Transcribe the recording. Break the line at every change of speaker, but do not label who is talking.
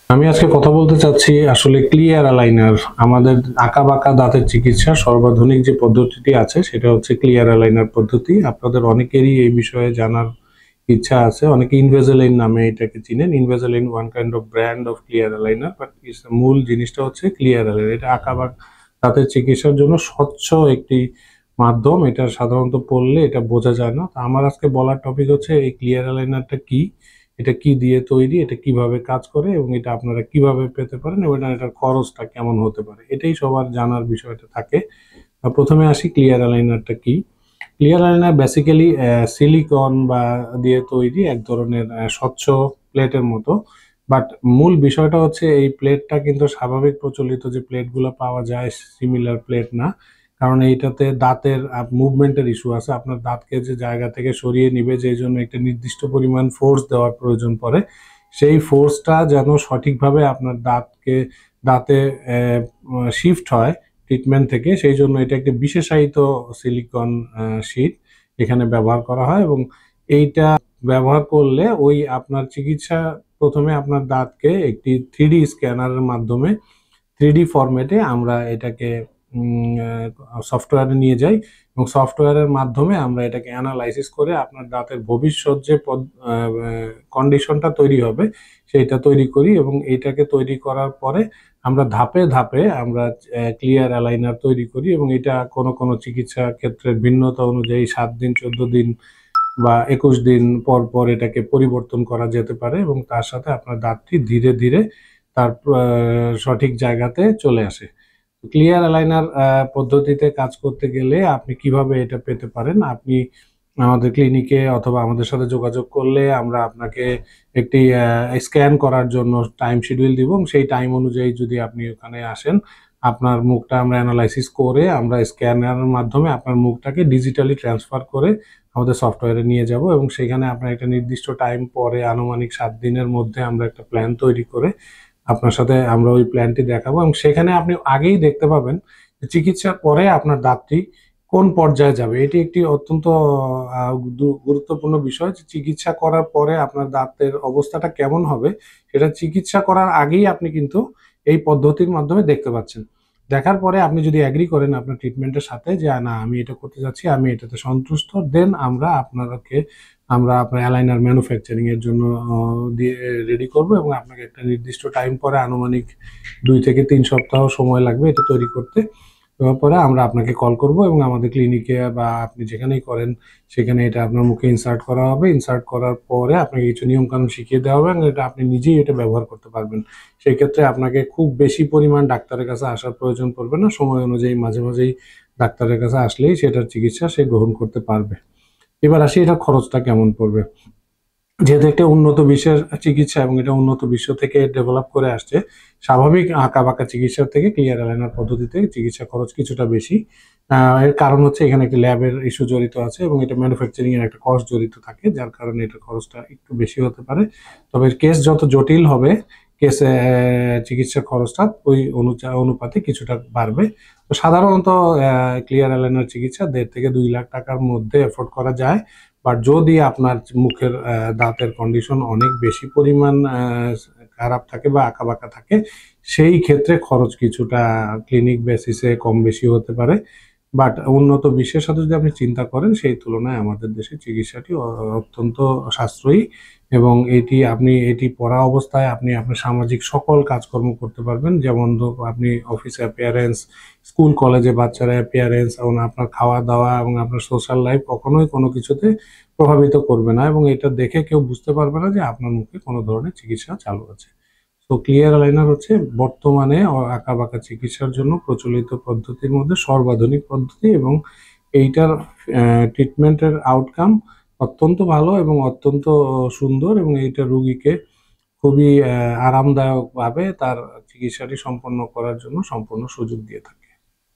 আমি আজকে কথা বলতে চাচ্ছি আসলে ক্লিয়ার অ্যালাইনার আমাদের আঁকাবাঁকা দাঁতের চিকিৎসা সর্বাধুনিক যে পদ্ধতিটি আছে সেটা হচ্ছে ক্লিয়ার অ্যালাইনার পদ্ধতি। আপনাদের অনেকেরই এই বিষয়ে জানার ইচ্ছা আছে। অনেকে ইনভিসালিন নামে এটাকে চিনেন। Invisalign one kind of brand of clear aligner, but মূল জিনিসটা হচ্ছে ক্লিয়ার অ্যালাইনার। এটা আঁকাবাঁকা দাঁতের চিকিৎসার জন্য স্বচ্ছ একটি মাধ্যম। এটা সাধারণত পড়লে এটা বোঝা যায় না। তো আমার আজকে বলার টপিক হচ্ছে এই ক্লিয়ার অ্যালাইনারটা কি, এটা কি দিয়ে তৈরি, এটা কিভাবে কাজ করে এবং এটা আপনারা কিভাবে পেতে পারেন এবং এটার খরচটা কেমন হতে পারে, এটাই সবার জানার বিষয়টা থাকে। প্রথমে আসি ক্লিয়ার অ্যালাইনারটা কি। ক্লিয়ার অ্যালাইনার বেসিক্যালি সিলিকন বা দিয়ে তৈরি এক ধরনের স্বচ্ছ প্লেটের মতো। বাট মূল বিষয়টা হচ্ছে এই প্লেটটা কিন্তু স্বাভাবিক প্রচলিত যে প্লেটগুলো পাওয়া যায় সিমিলার প্লেট না। কারণ এইটাতে দাঁতের মুভমেন্টের ইস্যু আছে। আপনার দাঁতকে যে জায়গা থেকে সরিয়ে নিবে, যে জন্য একটা নির্দিষ্ট পরিমাণ ফোর্স দেওয়ার প্রয়োজন পড়ে। সেই ফোর্সটা যেন সঠিকভাবে আপনার দাঁতে শিফট হয় ট্রিটমেন্ট থেকে, সেই জন্য এটা একটি বিশেষায়িত সিলিকন শীট এখানে ব্যবহার করা হয়। এবং এইটা ব্যবহার করলে ওই আপনার চিকিৎসা প্রথমে আপনার দাঁতকে একটি 3D স্ক্যানারের মাধ্যমে 3D ফরম্যাটে আমরা এটাকে সফটওয়্যারে নিয়ে যাই এবং সফটওয়্যারের মাধ্যমে আমরা এটাকে অ্যানালাইসিস করে আপনার দাঁতের ভবিষ্যৎ যে কন্ডিশনটা তৈরি হবে সেইটা তৈরি করি। এবং এইটাকে তৈরি করার পরে আমরা ধাপে ধাপে আমরা ক্লিয়ার অ্যালাইনার তৈরি করি। এবং এটা কোনো কোনো চিকিৎসা ক্ষেত্রে ভিন্নতা অনুযায়ী 7 দিন, 14 দিন বা 21 দিন পর পর এটাকে পরিবর্তন করা যেতে পারে এবং তার সাথে আপনার দাঁতটি ধীরে ধীরে তার সঠিক জায়গাতে চলে আসে। ক্লিয়ার অ্যালাইনার পদ্ধতিতে কাজ করতে গেলে আপনি কিভাবে এটা পেতে পারেন, আপনি আমাদের ক্লিনিকে অথবা আমাদের সাথে যোগাযোগ করলে আমরা আপনাকে একটি স্ক্যান করার জন্য টাইম শিডিউল দিব এবং সেই টাইম অনুযায়ী যদি আপনি ওখানে আসেন, আপনার মুখটা আমরা অ্যানালাইসিস করে আমরা স্ক্যানারের মাধ্যমে আপনার মুখটাকে ডিজিটালি ট্রান্সফার করে আমাদের সফটওয়্যারে নিয়ে যাব এবং সেখানে আপনার একটা নির্দিষ্ট টাইম পরে আনুমানিক 7 দিনের মধ্যে আমরা একটা প্ল্যান তৈরি করে আপনার সাথে আমরা ওই প্ল্যানটি দেখাবো। এবং সেখানে আপনি আগেই দেখতে পাবেন যে চিকিৎসার পরে আপনার দাঁতটি কোন পর্যায়ে যাবে। এটি একটি অত্যন্ত গুরুত্বপূর্ণ বিষয় যে চিকিৎসা করার পরে আপনার দাঁতের অবস্থাটা কেমন হবে সেটা চিকিৎসা করার আগেই আপনি কিন্তু এই পদ্ধতির মাধ্যমে দেখতে পাচ্ছেন। দেখার পরে আপনি যদি অ্যাগ্রি করেন আপনার ট্রিটমেন্টের সাথে যে না আমি এটা করতে যাচ্ছি, আমি এটাতে সন্তুষ্ট, দেন আমরা আপনার অ্যালাইনার ম্যানুফ্যাকচারিং এর জন্য দিয়ে রেডি করব এবং আপনাকে একটা নির্দিষ্ট টাইম পরে আনুমানিক 2 থেকে 3 সপ্তাহ সময় লাগবে এটা তৈরি করতে। দেওয়ার পরে আমরা আপনাকে কল করব এবং আমাদের ক্লিনিকে বা আপনি যেখানেই করেন সেখানে এটা আপনার মুখে ইনসার্ট করা হবে। ইনসার্ট করার পরে আপনাকে কিছু নিয়মকানুন শিখিয়ে দেওয়া হবে এবং এটা আপনি নিজেই এটা ব্যবহার করতে পারবেন। সেই ক্ষেত্রে আপনাকে খুব বেশি পরিমাণ ডাক্তারের কাছে আসার প্রয়োজন পড়বে না। সময় অনুযায়ী মাঝে মাঝেই ডাক্তারের কাছে আসলেই সেটার চিকিৎসা সে গ্রহণ করতে পারবে। এবার আসি এটার খরচটা কেমন পড়বে। যেহেতু একটা উন্নত বিশ্বের চিকিৎসা এবং এটা উন্নত বিশ্ব থেকে ডেভেলপ করে আসছে, স্বাভাবিক আঁকাবাঁকা চিকিৎসার থেকে ক্লিয়ার অ্যালাইনার পদ্ধতিতে চিকিৎসা খরচ কিছুটা বেশি। এর কারণ হচ্ছে এখানে একটি ল্যাবের ইস্যু জড়িত আছে এবং এটা ম্যানুফ্যাকচারিং এর একটা কস্ট জড়িত থাকে, যার কারণে এটার খরচটা একটু বেশি হতে পারে। তবে কেস যত জটিল হবে কেসে চিকিৎসার খরচটা ওই অনুপাতে কিছুটা বাড়বে। তো সাধারণত ক্লিয়ার অ্যালাইনার চিকিৎসা 1.5 থেকে 2 লাখ টাকার মধ্যে এফোর্ড করা যায়। বাট যদি আপনার মুখের দাঁতের কন্ডিশন অনেক বেশি পরিমাণ খারাপ থাকে বা আঁকাবাঁকা থাকে, সেই ক্ষেত্রে খরচ কিছুটা ক্লিনিক বেসিসে কম বেশি হতে পারে। বাট উন্নত বিশ্বের সাথে যদি আপনি চিন্তা করেন সেই তুলনায় আমাদের দেশে চিকিৎসাটি অত্যন্ত সাশ্রয়ী এবং এটি পড়া অবস্থায় আপনি আপনার সামাজিক সকল কাজকর্ম করতে পারবেন। যেমন আপনি অফিস অ্যাপিয়ারেন্স, স্কুল কলেজে বাচ্চারা অ্যাপিয়ারেন্স এবং আপনার খাওয়া দাওয়া এবং আপনার সোশ্যাল লাইফ কখনোই কোনো কিছুতে প্রভাবিত করবে না এবং এটা দেখে কেউ বুঝতে পারবে না যে আপনার মুখে কোনো ধরনের চিকিৎসা চালু আছে। তো ক্লিয়ার অ্যালাইনার হচ্ছে বর্তমানে আঁকাবাঁকা চিকিৎসার জন্য প্রচলিত পদ্ধতির মধ্যে সর্বাধুনিক পদ্ধতি এবং এইটার ট্রিটমেন্টের আউটকাম অত্যন্ত ভালো এবং অত্যন্ত সুন্দর এবং এইটা রুগীকে খুবই আরামদায়কভাবে তার চিকিৎসাটি সম্পন্ন করার জন্য সম্পূর্ণ সুযোগ দিয়ে থাকে।